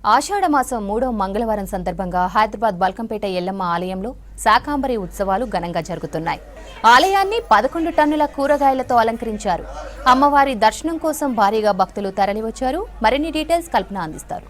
ఆషాఢమాసం 3వ మంగళవారం సందర్భంగా హైదరాబాద్ బల్కంపేట ఎల్లమ్మ ఆలయంలో శాకాంబరి ఉత్సవాలు ఘనంగా జరుగుతున్నాయి. ఆలయాన్ని 11 టన్నుల కూరగాయలతో అలంకరించారు. అమ్మవారి దర్శనం కోసం భారీగా భక్తులు తరలివచ్చారు. మరిన్ని డీటెయిల్స్ కల్పన అందిస్తారు.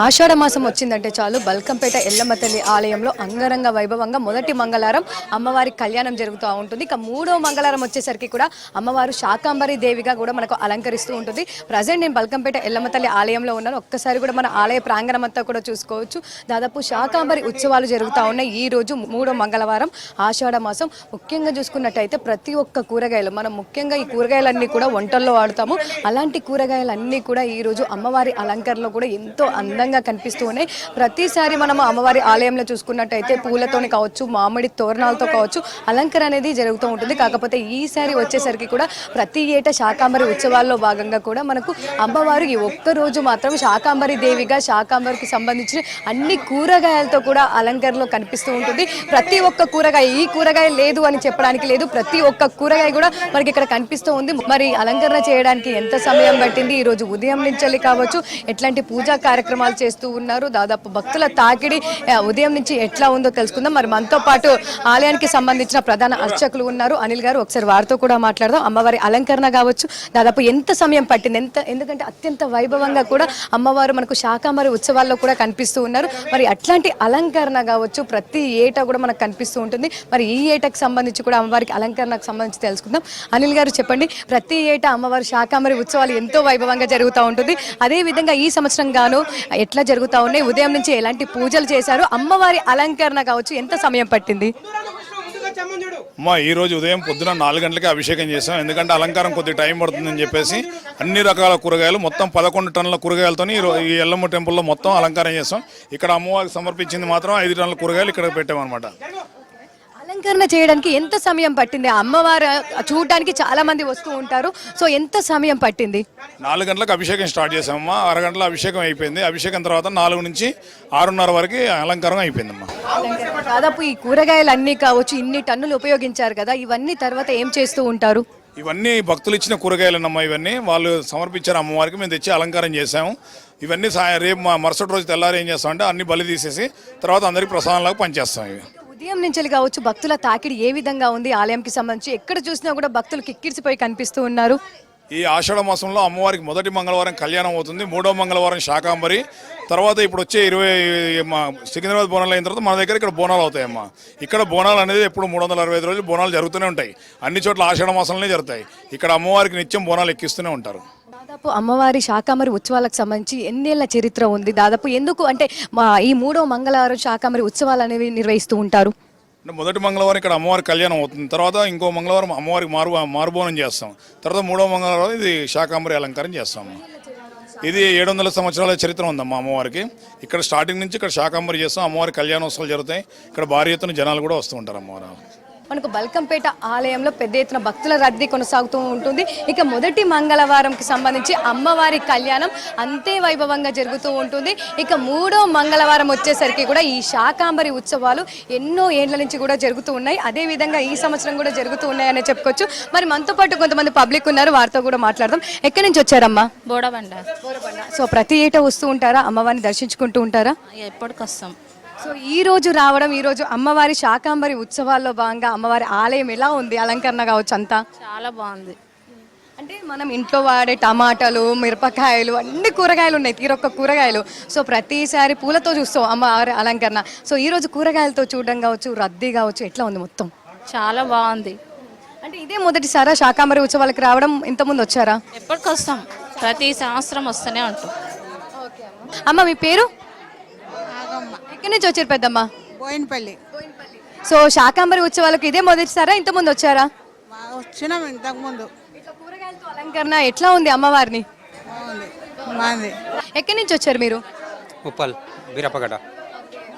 ఆషాఢ మాసం వచ్చిందంటే చాలు బల్కంపేట ఎల్లమ్మ తల్లి ఆలయంలో అంగరంగ వైభవంగా మొదటి మంగళవారం అమ్మవారి కళ్యాణం జరుగుతూ ఉంటుంది. ఇక మూడో మంగళవారం వచ్చేసరికి కూడా అమ్మవారు శాకాంబరి దేవిగా కూడా మనకు అలంకరిస్తూ ఉంటుంది. ప్రజెంట్ నేను బల్కంపేట ఎల్లమ్మ తల్లి ఆలయంలో ఉన్నాను. ఒక్కసారి కూడా మన ఆలయ ప్రాంగణం అంతా కూడా చూసుకోవచ్చు. దాదాపు శాకాంబరి ఉత్సవాలు జరుగుతూ ఉన్నాయి. ఈ రోజు మూడో మంగళవారం ఆషాఢ మాసం. ముఖ్యంగా చూసుకున్నట్టయితే ప్రతి ఒక్క కూరగాయలు మనం ముఖ్యంగా ఈ కూరగాయలన్నీ కూడా వంటల్లో వాడుతాము. అలాంటి కూరగాయలన్నీ కూడా ఈ రోజు అమ్మవారి అలంకరణలో కూడా ఎంతో అందంగా కనిపిస్తూ ఉన్నాయి. ప్రతిసారి మనం అమ్మవారి ఆలయంలో చూసుకున్నట్టయితే పూలతోని కావచ్చు, మామిడి తోరణాలతో కావచ్చు అలంకరణ అనేది జరుగుతూ ఉంటుంది. కాకపోతే ఈసారి వచ్చేసరికి కూడా ప్రతి ఏటా శాకాంబరి ఉత్సవాల్లో భాగంగా కూడా మనకు అమ్మవారు ఈ ఒక్క రోజు మాత్రం శాకాంబరి దేవిగా శాకాంబరికి సంబంధించిన అన్ని కూరగాయలతో కూడా అలంకరణలో కనిపిస్తూ ఉంటుంది. ప్రతి ఒక్క కూరగాయ ఈ కూరగాయ లేదు అని చెప్పడానికి లేదు. ప్రతి ఒక్క కూరగాయ కూడా మనకి ఇక్కడ కనిపిస్తూ ఉంది. మరి అలంకరణ చేయడానికి ఎంత సమయం పట్టింది, ఈ రోజు ఉదయం నుంచి కావచ్చు ఎట్లాంటి పూజా కార్యక్రమాలు చేస్తూ ఉన్నారు, దాదాపు భక్తుల తాకిడి ఉదయం నుంచి ఎట్లా ఉందో తెలుసుకుందాం. మరి మనతో పాటు ఆలయానికి సంబంధించిన ప్రధాన అర్చకులు ఉన్నారు, అనిల్ గారు. ఒకసారి వారితో కూడా మాట్లాడదాం. అమ్మవారి అలంకరణ కావచ్చు దాదాపు ఎంత సమయం పట్టింది, ఎందుకంటే అత్యంత వైభవంగా కూడా అమ్మవారు మనకు శాకాంబరి ఉత్సవాల్లో కూడా కనిపిస్తూ ఉన్నారు. మరి అట్లాంటి అలంకరణ కావచ్చు ప్రతి ఏటా కూడా మనకు కనిపిస్తూ ఉంటుంది. మరి ఈ ఏటకు సంబంధించి కూడా అమ్మవారికి అలంకరణకు సంబంధించి తెలుసుకుందాం. అనిల్ గారు చెప్పండి, ప్రతి ఏటా అమ్మవారి శాకాంబరి ఉత్సవాలు ఎంతో వైభవంగా జరుగుతూ ఉంటుంది. అదే విధంగా ఈ సంవత్సరం గాను ఎట్లా జరుగుతూ ఉన్నాయి, ఉదయం నుంచి ఎలాంటి పూజలు చేశారు, అమ్మవారి అలంకరణ కావచ్చు ఎంత సమయం పట్టింది? ఈ రోజు ఉదయం పొద్దున 4 గంటలకి అభిషేకం చేసాం. ఎందుకంటే అలంకారం కొద్ది టైం పడుతుందని చెప్పేసి అన్ని రకాల కూరగాయలు మొత్తం 11 టన్నుల కూరగాయలతో ఈ ఎల్లమ్మ టెంపుల్లో మొత్తం అలంకారం చేసాం. ఇక్కడ అమ్మవారికి సమర్పించింది మాత్రం 5 టన్నుల కూరగాయలు ఇక్కడ పెట్టామన్నమాట. అలంకరణ చేయడానికి ఎంత సమయం పట్టింది? అమ్మవారు చూడడానికి చాలా మంది వస్తూ ఉంటారు, సో ఎంత సమయం పట్టింది? 4 గంటలకు అభిషేకం స్టార్ట్ చేసామమ్మా. 6 గంటల అభిషేకం అయిపోయింది. అభిషేకం తర్వాత 4 నుంచి 6:30 వరకు అలంకారం అయిపోయిందమ్మా. దాదాపు ఈ కూరగాయలు అన్ని కావచ్చు ఇన్ని టన్నులు ఉపయోగించారు కదా, ఇవన్నీ తర్వాత ఏం చేస్తూ ఉంటారు? ఇవన్నీ భక్తులు ఇచ్చిన కూరగాయలన్నమ్మా. ఇవన్నీ వాళ్ళు సమర్పించారు అమ్మవారికి, మేము తెచ్చి అలంకారం చేసాము. ఇవన్నీ రేపు మరుసటి రోజు తెల్లారి ఏం చేస్తామంటే అన్ని బలి తీసేసి తర్వాత అందరికి ప్రసాదంలాగా పనిచేస్తాం. ఇవి ఉదయం నుంచి కావచ్చు భక్తుల తాకిడి ఏ విధంగా ఉంది ఆలయంకి సంబంధించి? ఎక్కడ చూసినా కూడా భక్తులు కిక్కిరిసిపోయి కనిపిస్తూ ఉన్నారు. ఈ ఆషాఢ మాసంలో అమ్మవారికి మొదటి మంగళవారం కళ్యాణం అవుతుంది. 3వ మంగళవారం శాకాంబరి, తర్వాత ఇప్పుడు వచ్చే 20 సికింద్రాబాద్ బోనాలు అయిన తర్వాత మన దగ్గర ఇక్కడ బోనాలు అవుతాయమ్మా. ఇక్కడ బోనాలు అనేది ఎప్పుడు 365 రోజులు బోనాలు జరుగుతూనే ఉంటాయి. అన్ని చోట్ల ఆషాఢ మాసంలోనే జరుగుతాయి. ఇక్కడ అమ్మవారికి నిత్యం బోనాలు ఎక్కిస్తూనే ఉంటారు. దాదాపు అమ్మవారి శాకాంబరి ఉత్సవాలకు సంబంధించి ఎన్నేళ్ల చరిత్ర ఉంది? దాదాపు ఎందుకు అంటే ఈ 3వ మంగళవారం శాకాంబరి ఉత్సవాలు అనేవి నిర్వహిస్తూ ఉంటారు? మొదటి మంగళవారం ఇక్కడ అమ్మవారి కళ్యాణం అవుతుంది. తర్వాత ఇంకో మంగళవారం అమ్మవారికి మారుబోనం చేస్తాం. తర్వాత 3వ మంగళవారం ఇది శాకాంబరి అలంకారం చేస్తాము. ఇది 700 సంవత్సరాల చరిత్ర ఉందమ్మా అమ్మవారికి. ఇక్కడ స్టార్టింగ్ నుంచి ఇక్కడ శాకాంబరి చేస్తాం. అమ్మవారి కళ్యాణోత్సవాలు జరుగుతాయి. ఇక్కడ భారీ ఎత్తున జనాలు కూడా వస్తూ ఉంటారు అమ్మవారు. మనకు బల్కంపేట ఆలయంలో పెద్ద ఎత్తున భక్తుల రద్దీ కొనసాగుతూ ఉంటుంది. ఇక మొదటి మంగళవారంకి సంబంధించి అమ్మవారి కళ్యాణం అంతే వైభవంగా జరుగుతూ ఉంటుంది. ఇక 3వ మంగళవారం వచ్చేసరికి కూడా ఈ శాకాంబరి ఉత్సవాలు ఎన్నో ఏళ్ల నుంచి కూడా జరుగుతూ ఉన్నాయి. అదేవిధంగా ఈ సంవత్సరం కూడా జరుగుతూ ఉన్నాయని చెప్పుకోవచ్చు. మరి మనతో పాటు కొంతమంది పబ్లిక్ ఉన్నారు, వారితో కూడా మాట్లాడదాం. ఎక్కడి నుంచి వచ్చారమ్మా? బోడబండ. సో ప్రతి ఏటా వస్తూ ఉంటారా? అమ్మవారిని దర్శించుకుంటూ ఉంటారా? ఎప్పటికి వస్తాం. సో ఈ రోజు రావడం, ఈ రోజు అమ్మవారి శాకాంబరి ఉత్సవాల్లో భాగంగా అమ్మవారి ఆలయం ఎలా ఉంది? అలంకరణ కావచ్చు అంతా చాలా బాగుంది. అంటే మనం ఇంట్లో వాడే టమాటాలు, మిరపకాయలు, అన్ని కూరగాయలు ఉన్నాయి, తీరొక్క కూరగాయలు. సో ప్రతిసారి పూలతో చూస్తాం అమ్మవారి అలంకరణ. సో ఈ రోజు కూరగాయలతో చూడడం కావచ్చు, రద్దీ కావచ్చు, ఎట్లా ఉంది మొత్తం? చాలా బాగుంది. అంటే ఇదే మొదటిసారా శాకాంబరి ఉత్సవాలకు రావడం? ఇంతకుముందు వచ్చారా? ఎప్పటికి వస్తాం, ప్రతి సంవత్సరం వస్తూనే ఉంటాం. అమ్మ మీ పేరు? ఎక్కడి నుంచి వచ్చారు పెద్దమ్మ? బోయినపల్లి. సో శాకాంబరి ఉత్సవాలకు ఇదే మొదటిసారా, ఇంతకుముందు వచ్చారా? వచ్చినాం ఇంతకుముందు. కూరగాయలతో అలంకరణ ఎట్లా ఉంది అమ్మవారిని? బాగుంది. ఎక్కడి నుంచి వచ్చారు మీరు? ఉప్పల్ బీరప్పగడ్డ.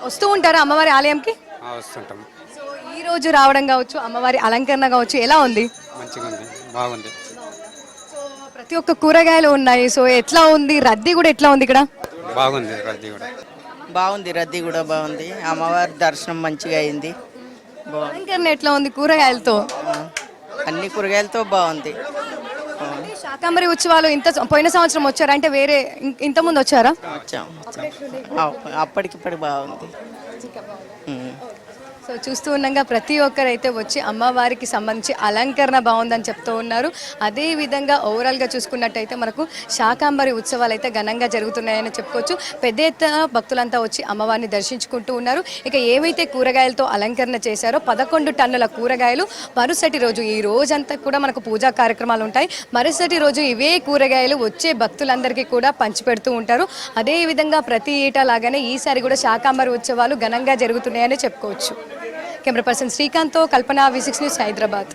వస్తూ ఉంటారా అమ్మవారి ఆలయంకి? వస్తుంటాం. సో ఈ రోజు రావడం కావచ్చు, అమ్మవారి అలంకరణ కావచ్చు, ఎలా ఉంది? మంచిగా ఉంది, బాగుంది. సో ప్రతి ఒక్క కూరగాయలు ఉన్నాయి. సో ఎట్లా ఉంది రద్దీ కూడా? ఎట్లా ఉంది ఇక్కడ? బాగుంది రద్దీ కూడా. బాగుంది, రద్దీ కూడా బాగుంది. అమ్మవారి దర్శనం మంచిగా అయింది. అలంకరణ ఎట్లా ఉంది కూరగాయలతో? అన్ని కూరగాయలతో బాగుంది. శాకాంబరి ఉత్సవాలు పోయిన సంవత్సరం వచ్చారా అంటే వేరే ఇంతకుముందు వచ్చారా? వచ్చాం అప్పటికిప్పటి బాగుంది. సో చూస్తూ ఉండగా ప్రతి ఒక్కరైతే వచ్చి అమ్మవారికి సంబంధించి అలంకరణ బాగుందని చెప్తూ ఉన్నారు. అదే విధంగా ఓవరాల్గా చూసుకున్నట్టయితే మనకు శాకాంబరి ఉత్సవాలు అయితే ఘనంగా జరుగుతున్నాయని చెప్పుకోవచ్చు. పెద్ద ఎత్తున భక్తులంతా వచ్చి అమ్మవారిని దర్శించుకుంటూ ఉన్నారు. ఇక ఏవైతే కూరగాయలతో అలంకరణ చేశారో 11 టన్నుల కూరగాయలు మరుసటి రోజు ఈ రోజంతా కూడా మనకు పూజా కార్యక్రమాలు ఉంటాయి. మరుసటి రోజు ఇవే కూరగాయలు వచ్చే భక్తులందరికీ కూడా పంచిపెడుతూ ఉంటారు. అదే విధంగా ప్రతి ఏటా లాగానే ఈసారి కూడా శాకాంబరి ఉత్సవాలు ఘనంగా జరుగుతున్నాయని చెప్పుకోవచ్చు. కెమెరా పర్సన్ శ్రీకాంత్తో కల్పన, V6 న్యూస్, హైదరాబాద్.